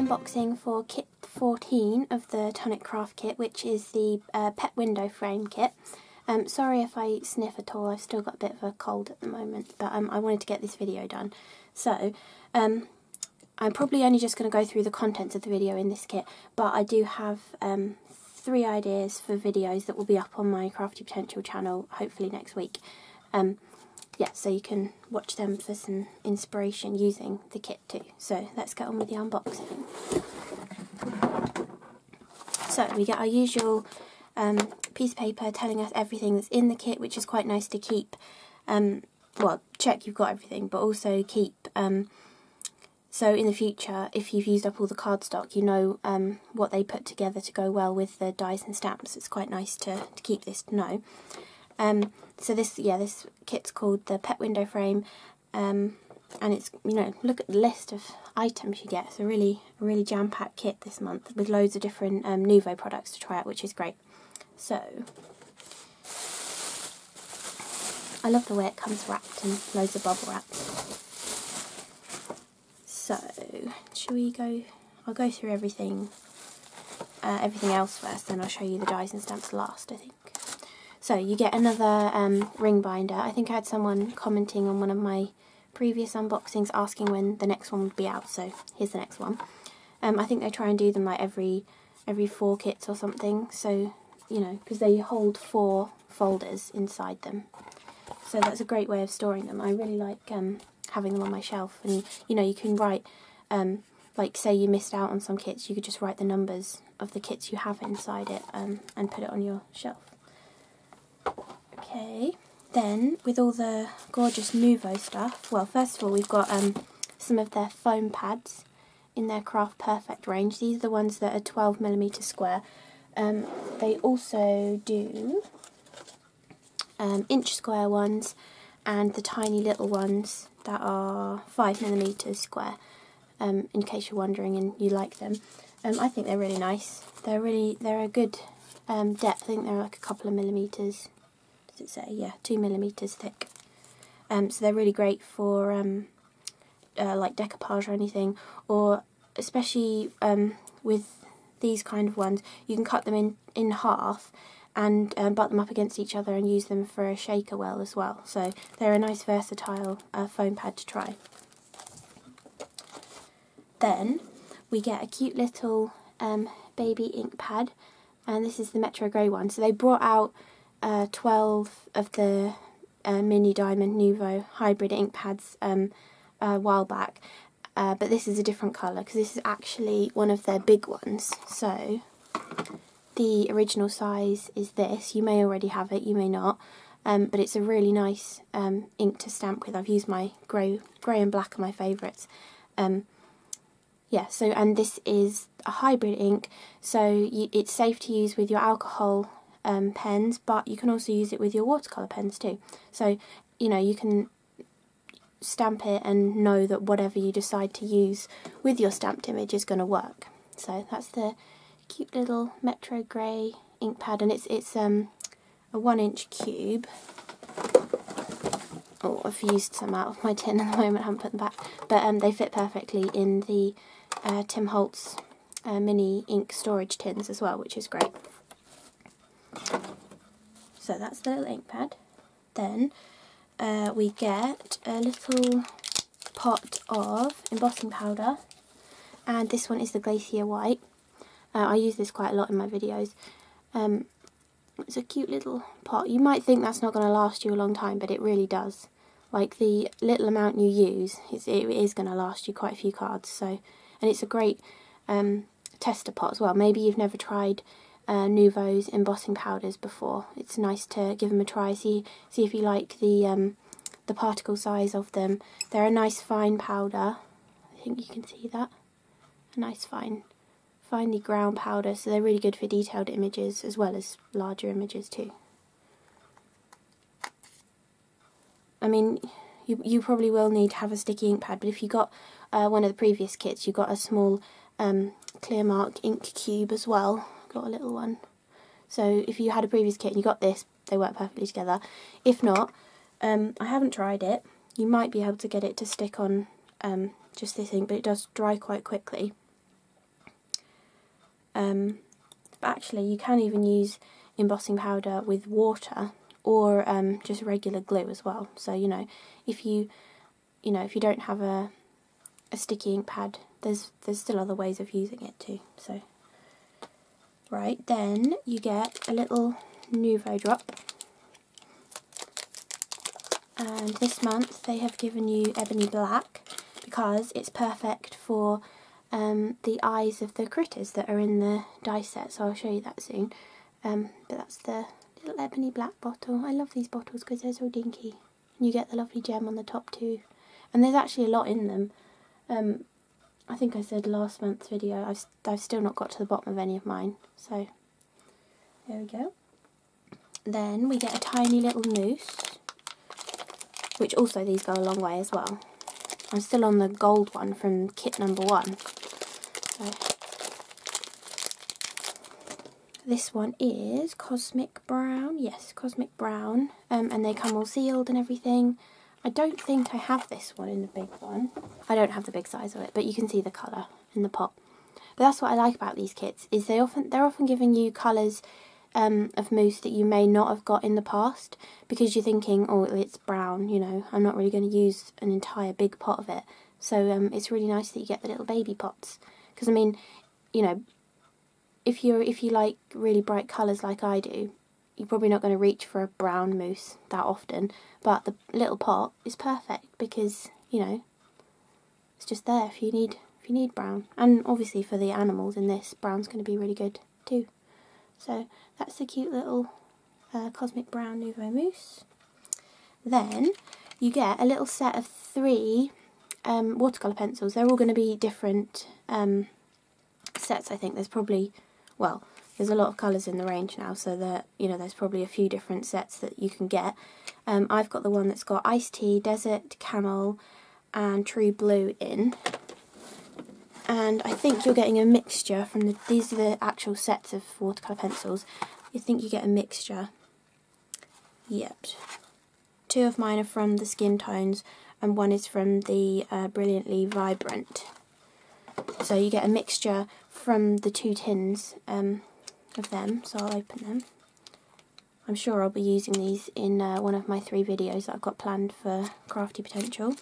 unboxing for kit 14 of the Tonic Craft kit, which is the pet window frame kit. Sorry if I sniff at all, I've still got a bit of a cold at the moment, but I wanted to get this video done. So, I'm probably only just going to go through the contents of the video in this kit, but I do have 3 ideas for videos that will be up on my Crafty Potential channel, hopefully next week. Yeah, so you can watch them for some inspiration using the kit too. So let's get on with the unboxing. So we get our usual piece of paper telling us everything that's in the kit, which is quite nice to keep. Well, check you've got everything, but also keep. So in the future, if you've used up all the cardstock, you know what they put together to go well with the dies and stamps. It's quite nice to keep this to know. So this kit's called the Pet Window Frame, and it's, you know, look at the list of items you get. It's a really jam-packed kit this month with loads of different Nuvo products to try out, which is great. So, I love the way it comes wrapped in loads of bubble wrap. So, shall we go? I'll go through everything else first, then I'll show you the dies and stamps last, I think. So you get another ring binder. I think I had someone commenting on one of my previous unboxings asking when the next one would be out, so here's the next one. I think they try and do them like every 4 kits or something, so, you know, because they hold 4 folders inside them. So that's a great way of storing them. I really like having them on my shelf, and, you know, you can write, like say you missed out on some kits, you could just write the numbers of the kits you have inside it and put it on your shelf. Okay, then with all the gorgeous Nuvo stuff, well, first of all we've got some of their foam pads in their Craft Perfect range. These are the ones that are 12mm square. They also do inch square ones and the tiny little ones that are 5mm square, in case you're wondering and you like them. I think they're really nice. They're a good depth. I think they're like a couple of millimetres. Does it say? Yeah, 2mm thick. So they're really great for like decoupage or anything, or especially with these kind of ones, you can cut them in half and butt them up against each other and use them for a shaker well as well. So they're a nice versatile foam pad to try. Then we get a cute little baby ink pad, and this is the Metro Grey one. So they brought out 12 of the mini diamond Nuvo hybrid ink pads a while back, but this is a different colour because this is actually one of their big ones. So the original size is this. You may already have it, you may not, but it's a really nice ink to stamp with. I've used my grey and black are my favourites. Yeah, so, and this is a hybrid ink, so it's safe to use with your alcohol pens, but you can also use it with your watercolour pens too. So, you know, you can stamp it and know that whatever you decide to use with your stamped image is going to work. So that's the cute little Metro Grey ink pad, and it's a 1-inch cube. Oh, I've used some out of my tin at the moment, I haven't put them back, but they fit perfectly in the Tim Holtz mini ink storage tins as well, which is great. So that's the little ink pad. Then we get a little pot of embossing powder, and this one is the Glacier White. I use this quite a lot in my videos. It's a cute little pot. You might think that's not going to last you a long time, but it really does. Like, the little amount you use, it is going to last you quite a few cards. So, and it's a great tester pot as well. Maybe you've never tried Nuvo's embossing powders before. It's nice to give them a try. See if you like the particle size of them. They're a nice fine powder. I think you can see that. A nice finely ground powder. So they're really good for detailed images as well as larger images too. I mean, you probably will need to have a sticky ink pad, but if you got one of the previous kits, you got a small clear mark ink cube as well. Got a little one. So if you had a previous kit and you got this, they work perfectly together. If not, I haven't tried it. You might be able to get it to stick on just this ink, but it does dry quite quickly. but actually you can even use embossing powder with water or just regular glue as well. So if you don't have a sticky ink pad, there's still other ways of using it too. So right, then you get a little Nuvo drop, and this month they have given you Ebony Black because it's perfect for the eyes of the critters that are in the die set, so I'll show you that soon. But that's the little Ebony Black bottle. I love these bottles because they're so dinky. And you get the lovely gem on the top too. And there's actually a lot in them. I think I said last month's video, I've still not got to the bottom of any of mine. So there we go. Then we get a tiny little mousse, which also these go a long way as well. I'm still on the gold one from kit number 1. So this one is Cosmic Brown. Yes, Cosmic Brown. And they come all sealed and everything. I don't think I have this one in the big one. I don't have the big size of it, but you can see the colour in the pot. But that's what I like about these kits, is they're often giving you colours of mousse that you may not have got in the past, because you're thinking, oh, it's brown, I'm not really going to use an entire big pot of it. So it's really nice that you get the little baby pots, because I mean, if you like really bright colours like I do, you're probably not going to reach for a brown mousse that often, but the little pot is perfect because it's just there if you need brown. And obviously for the animals in this, brown's going to be really good too. So that's the cute little Cosmic Brown Nuvo mousse. Then you get a little set of 3 watercolour pencils. They're all going to be different sets, I think. There's probably, well, there's a lot of colours in the range now, so that there's probably a few different sets that you can get. I've got the one that's got Iced Tea, Desert, Camel and True Blue in. And I think you're getting a mixture from these are the actual sets of watercolour pencils. I think you get a mixture. Yep. 2 of mine are from the Skin Tones and 1 is from the Brilliantly Vibrant. So you get a mixture from the 2 tins of them, so I'll open them. I'm sure I'll be using these in one of my 3 videos that I've got planned for Crafty Potential.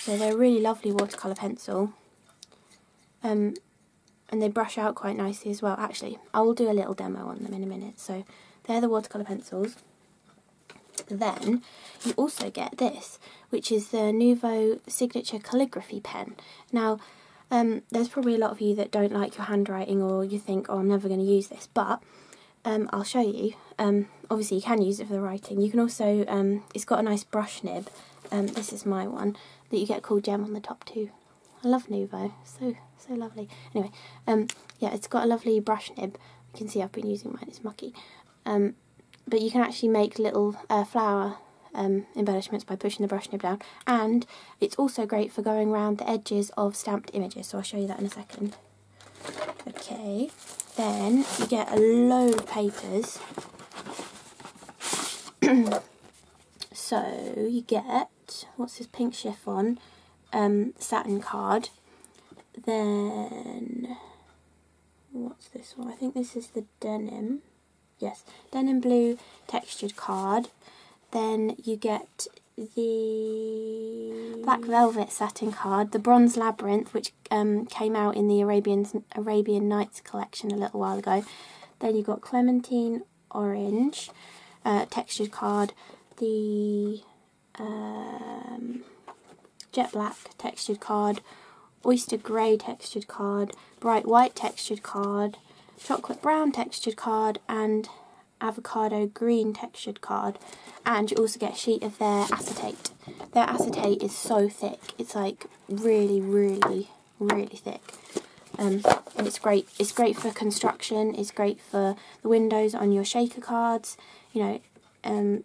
So they're a really lovely watercolour pencil, and they brush out quite nicely as well. Actually, I will do a little demo on them in a minute. So they're the watercolour pencils. Then you also get this, which is the Nuvo Signature Calligraphy Pen. Now, there's probably a lot of you that don't like your handwriting, or you think, oh, I'm never going to use this, but I'll show you. Obviously you can use it for the writing. You can also, it's got a nice brush nib. This is my one, that you get a cool gem on the top too. I love Nuvo, so lovely. Anyway, yeah, it's got a lovely brush nib. You can see I've been using mine, it's mucky. But you can actually make little flower embellishments by pushing the brush nib down, and it's also great for going around the edges of stamped images, so I'll show you that in a second. Okay, then you get a load of papers. So you get, what's this, pink chiffon, satin card, then what's this one? I think this is the denim. Yes, denim blue textured card. Then you get the black velvet satin card, the bronze labyrinth, which came out in the Arabian Nights collection a little while ago. Then you got clementine orange textured card, the jet black textured card, oyster grey textured card, bright white textured card, chocolate brown textured card, and avocado green textured card. And you also get a sheet of their acetate. Their acetate is so thick, it's like really thick, and it's great. It's great for construction, it's great for the windows on your shaker cards,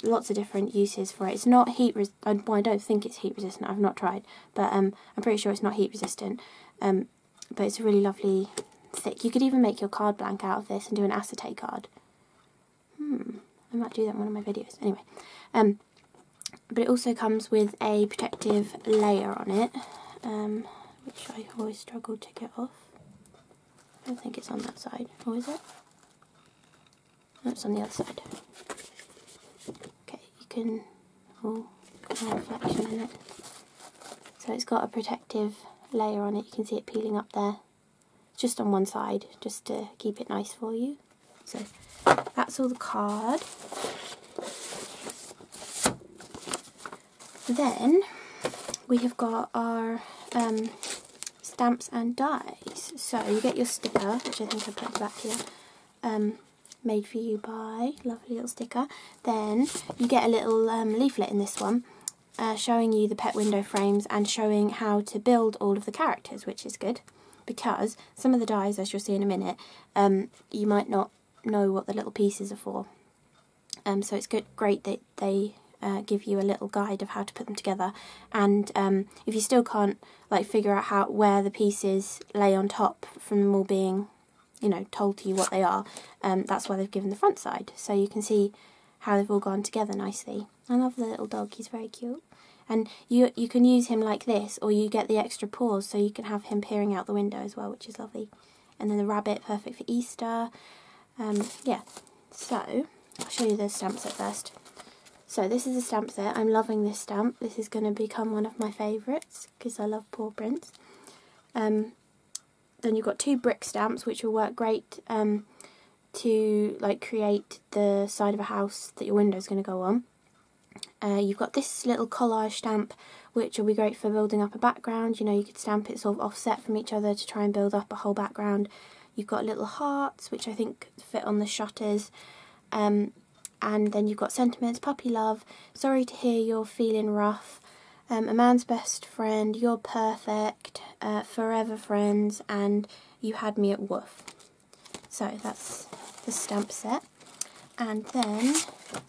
lots of different uses for it. It's not heat resistant. Well, I don't think it's heat resistant, I've not tried, but I'm pretty sure it's not heat resistant, but it's a really lovely thick. You could even make your card blank out of this and do an acetate card. I might do that in one of my videos. Anyway, but it also comes with a protective layer on it, which I always struggle to get off. don't think it's on that side, or is it? No, it's on the other side. Okay, you can, oh, got a reflection in it. So it's got a protective layer on it, you can see it peeling up there. Just on one side, just to keep it nice for you. So that's all the card. Then we have got our stamps and dies. So you get your sticker, which I think I put at the back here, made for you by, lovely little sticker. Then you get a little leaflet in this one, showing you the pet window frames and showing how to build all of the characters, which is good, because some of the dies, as you'll see in a minute, you might not know what the little pieces are for. So it's great that they give you a little guide of how to put them together, and if you still can't like figure out where the pieces lay on top from them all being, you know, told to you what they are, that's why they've given the front side, so you can see how they've all gone together nicely. I love the little dog, he's very cute. And you can use him like this, or you get the extra paws, so you can have him peering out the window as well, which is lovely. And then the rabbit, perfect for Easter. Yeah, so I'll show you the stamp set first. So this is a stamp set. I'm loving this stamp. This is going to become one of my favourites because I love paw prints. Then you've got 2 brick stamps, which will work great to like create the side of a house that your window is going to go on. You've got this little collage stamp, which will be great for building up a background. You know, you could stamp it sort of offset from each other to try and build up a whole background. You've got little hearts, which I think fit on the shutters. And then you've got sentiments, puppy love, sorry to hear you're feeling rough, a man's best friend, you're perfect, forever friends, and you had me at woof. So that's the stamp set. And then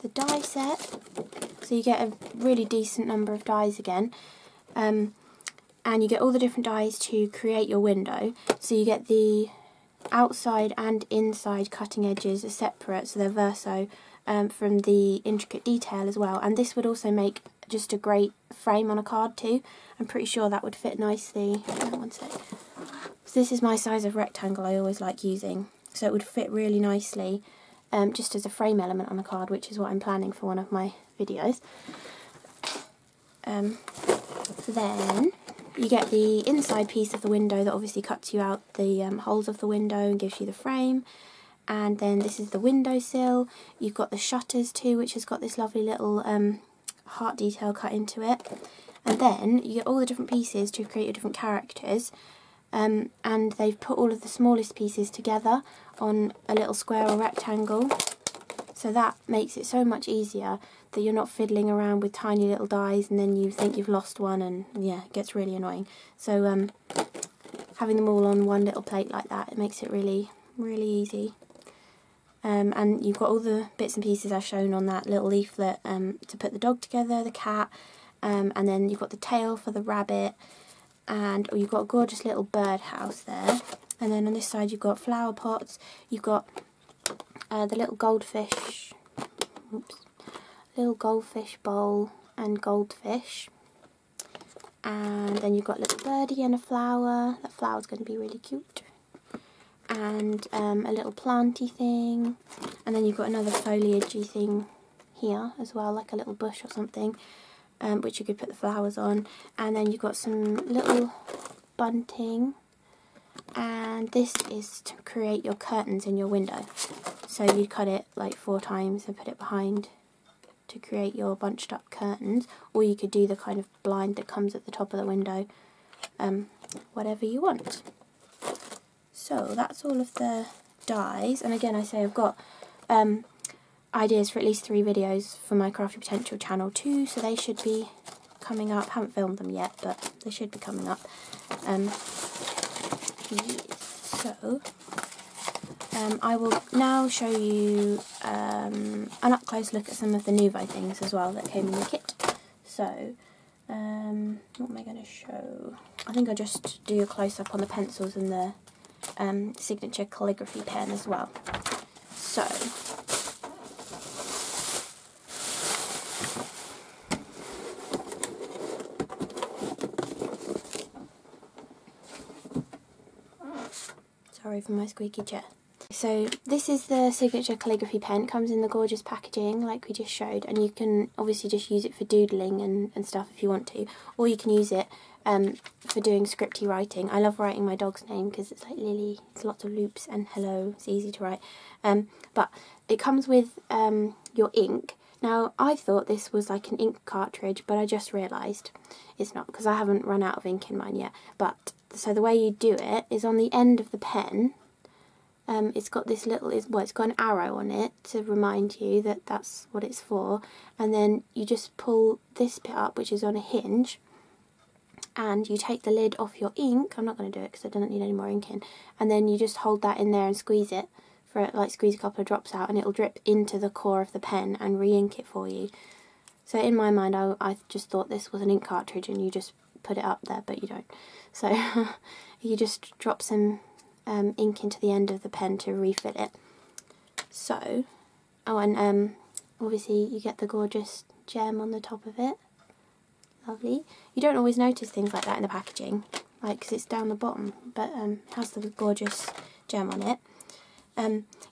the die set, so you get a really decent number of dies again, and you get all the different dies to create your window. So you get the outside and inside cutting edges are separate, so they're verso from the intricate detail as well, and this would also make just a great frame on a card too. I'm pretty sure that would fit nicely. One sec. So this is my size of rectangle I always like using, so it would fit really nicely just as a frame element on a card, which is what I'm planning for one of my videos. Then you get the inside piece of the window that obviously cuts you out the holes of the window and gives you the frame. And then this is the windowsill. You've got the shutters too, which has got this lovely little heart detail cut into it. And then you get all the different pieces to create your different characters. And they've put all of the smallest pieces together on a little square or rectangle. So that makes it so much easier that you're not fiddling around with tiny little dies and then you think you've lost one, and yeah, it gets really annoying. So having them all on one little plate like that, it makes it really, really easy. And you've got all the bits and pieces as shown on that little leaflet to put the dog together, the cat, and then you've got the tail for the rabbit, and you've got a gorgeous little bird house there. And then on this side you've got flower pots, you've got the little goldfish, little goldfish bowl and goldfish, and then you've got a little birdie and a flower. That flower's going to be really cute. And a little planty thing, and then you've got another foliagey thing here as well, like a little bush or something, which you could put the flowers on. And then you've got some little bunting, and this is to create your curtains in your window. So you cut it like 4 times and put it behind to create your bunched up curtains, or you could do the kind of blind that comes at the top of the window, whatever you want. So that's all of the dies, and again I say I've got ideas for at least 3 videos for my Crafty Potential channel too, so they should be coming up. Haven't filmed them yet, but they should be coming up. So I will now show you an up close look at some of the Nuvo things as well that came in the kit. So what am I going to show? I think I'll just do a close up on the pencils and the signature calligraphy pen as well. So Sorry for my squeaky chair. So this is the signature calligraphy pen. It comes in the gorgeous packaging like we just showed, and you can obviously just use it for doodling and stuff if you want to, or you can use it for doing scripty writing. I love writing my dog's name because it's like Lily, it's lots of loops and hello, it's easy to write. But it comes with your ink. Now I thought this was like an ink cartridge, but I just realised it's not, because I haven't run out of ink in mine yet. But so the way you do it is on the end of the pen. It's got this little, it's got an arrow on it to remind you that that's what it's for, and then you just pull this bit up, which is on a hinge, and you take the lid off your ink. I'm not going to do it because I don't need any more ink in, and then you just hold that in there and squeeze it for it, like squeeze a couple of drops out, and it'll drip into the core of the pen and re-ink it for you. So in my mind I just thought this was an ink cartridge and you just put it up there, but you don't. So you just drop some ink into the end of the pen to refill it. So, oh, and obviously you get the gorgeous gem on the top of it. Lovely. You don't always notice things like that in the packaging, like, because it's down the bottom, but it has the gorgeous gem on it.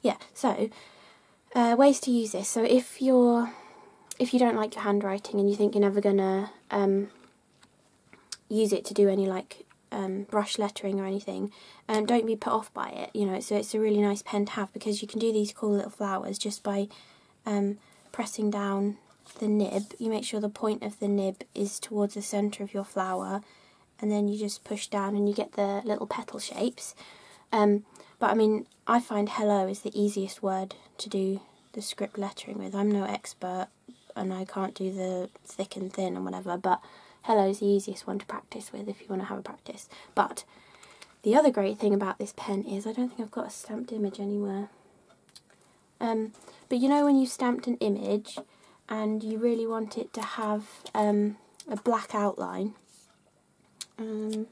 Yeah, so ways to use this. So if you don't like your handwriting and you think you're never gonna use it to do any like brush lettering or anything, don't be put off by it. You know, so it's a really nice pen to have because you can do these cool little flowers just by pressing down the nib. You make sure the point of the nib is towards the centre of your flower, and then you just push down and you get the little petal shapes. But I mean, I find hello is the easiest word to do the script lettering with. I'm no expert and I can't do the thick and thin and whatever, but hello is the easiest one to practice with if you want to have a practice. But the other great thing about this pen is I don't think I've got a stamped image anywhere. But you know when you stamped an image and you really want it to have a black outline. I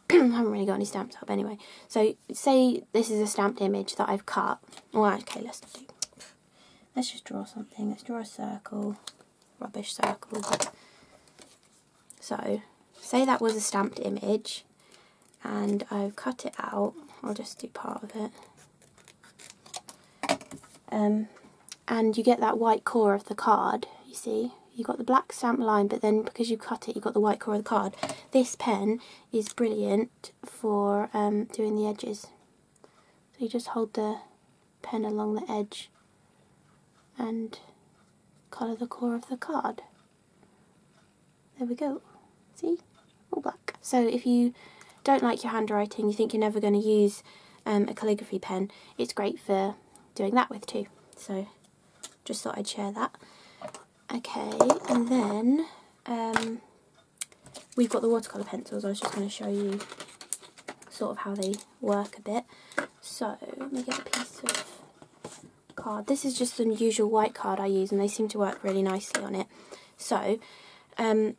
haven't really got any stamps up anyway. So say this is a stamped image that I've cut. Well, okay, let's just draw something. Let's draw a circle. Rubbish circle. So say that was a stamped image and I've cut it out. I'll just do part of it. And you get that white core of the card, you see. You've got the black stamp line, but then because you cut it, you've got the white core of the card. This pen is brilliant for doing the edges. So you just hold the pen along the edge and colour the core of the card. There we go. See? All black. So if you don't like your handwriting, you think you're never going to use a calligraphy pen, it's great for doing that with too. So just thought I'd share that. Okay, and then we've got the watercolour pencils. I was just going to show you sort of how they work a bit. So let me get a piece of card. This is just the usual white card I use, and they seem to work really nicely on it. So there's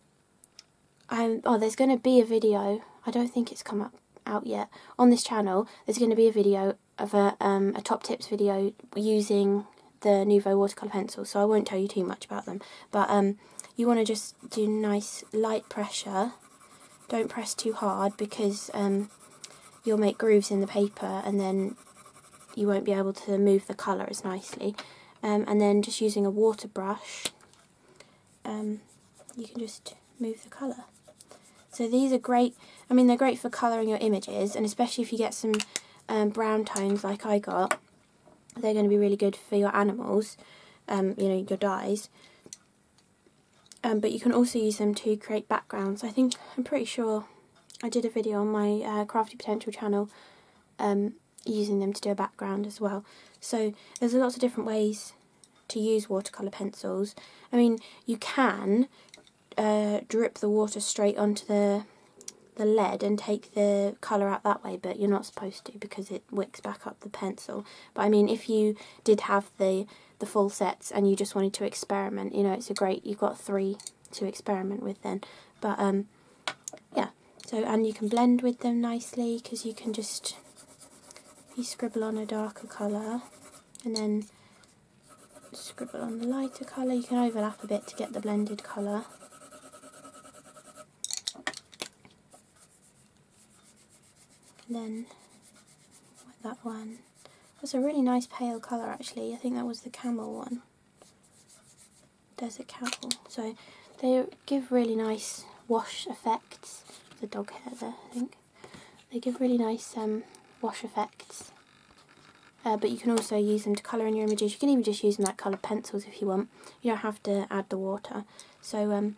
going to be a video. I don't think it's come out yet on this channel. There's going to be a video of a top tips video using the Nuvo watercolour pencils, so I won't tell you too much about them, but you want to just do nice light pressure. Don't press too hard because you'll make grooves in the paper and then you won't be able to move the colour as nicely. And then just using a water brush, you can just move the colour. So these are great. I mean, they're great for colouring your images, and especially if you get some brown tones like I got, they're going to be really good for your animals, you know, your dyes. But you can also use them to create backgrounds. I'm pretty sure I did a video on my Crafty Potential channel using them to do a background as well. So there's lots of different ways to use watercolour pencils. I mean, you can drip the water straight onto the lead and take the colour out that way, but you're not supposed to because it wicks back up the pencil. But I mean, if you did have the full sets and you just wanted to experiment, you know, it's you've got 3 to experiment with then. But yeah, so, and you can blend with them nicely because you can just, you scribble on a darker colour and then scribble on the lighter colour. You can overlap a bit to get the blended colour. And then that one. That's a really nice pale colour actually. I think that was the camel one. Desert camel. So they give really nice wash effects. There's a dog hair there, I think. They give really nice wash effects. But you can also use them to colour in your images. You can even just use them like coloured pencils if you want. You don't have to add the water. So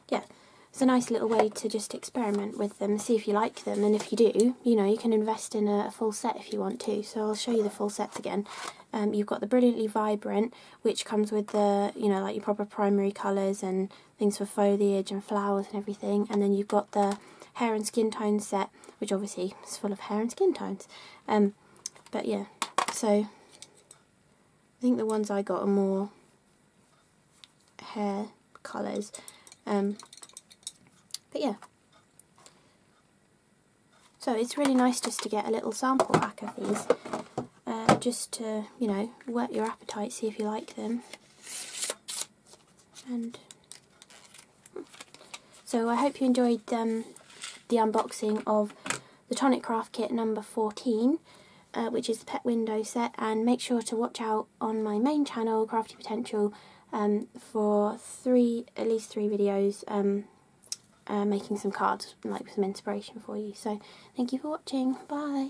yeah, it's a nice little way to just experiment with them, see if you like them, and if you do, you know, you can invest in a full set if you want to. So I'll show you the full sets again. You've got the Brilliantly Vibrant, which comes with the, you know, like your proper primary colours and things for foliage and flowers and everything. And then you've got the Hair and Skin Tones set, which obviously is full of hair and skin tones. But yeah, so I think the ones I got are more hair colours. But yeah, so it's really nice just to get a little sample pack of these, just to, you know, whet your appetite, see if you like them. And so I hope you enjoyed the unboxing of the Tonic Craft Kit number 14, which is the Pet Window set, and make sure to watch out on my main channel, Crafty Potential, for at least three videos making some cards, like some inspiration for you. So thank you for watching. Bye.